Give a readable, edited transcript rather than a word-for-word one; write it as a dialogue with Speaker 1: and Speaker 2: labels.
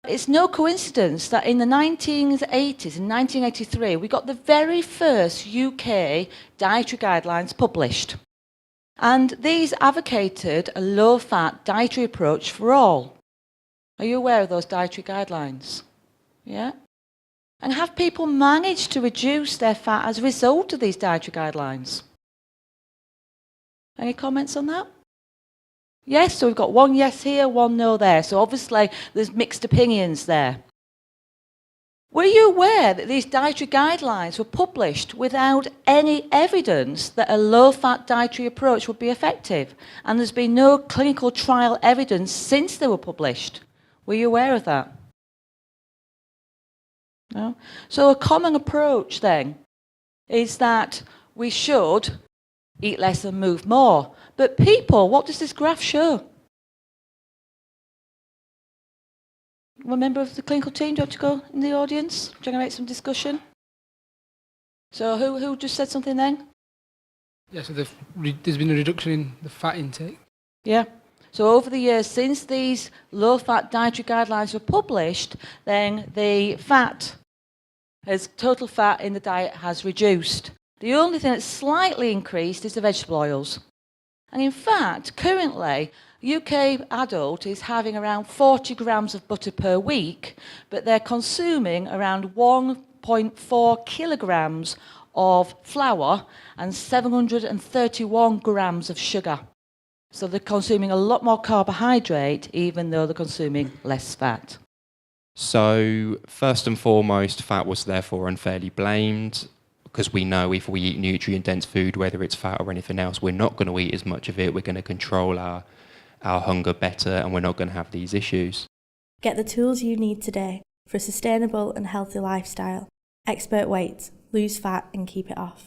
Speaker 1: It's no coincidence that in the 1980s, in 1983, we got the very first UK dietary guidelines published. And these advocated a low-fat dietary approach for all. Are you aware of those dietary guidelines? Yeah? And have people managed to reduce their fat as a result of these dietary guidelines? Any comments on that? Yes, so we've got one yes here, one no there. So obviously there's mixed opinions there. Were you aware that these dietary guidelines were published without any evidence that a low-fat dietary approach would be effective? And there's been no clinical trial evidence since they were published. Were you aware of that? No? So a common approach then is that we should eat less and move more. But people, what does this graph show? One member of the clinical team, do you want to go in the audience? Generate some discussion? So who just said something then?
Speaker 2: Yeah, so there's been a reduction in the fat intake.
Speaker 1: Yeah. So over the years, since these low-fat dietary guidelines were published, then the total fat in the diet has reduced. The only thing that's slightly increased is the vegetable oils. And in fact, currently, UK adult is having around 40 grams of butter per week, but they're consuming around 1.4 kilograms of flour and 731 grams of sugar. So they're consuming a lot more carbohydrate, even though they're consuming less fat.
Speaker 3: So first and foremost, fat was therefore unfairly blamed, because we know if we eat nutrient-dense food, whether it's fat or anything else, we're not going to eat as much of it. We're going to control our hunger better, and we're not going to have these issues.
Speaker 4: Get the tools you need today for a sustainable and healthy lifestyle. X-PERT weights. Lose fat and keep it off.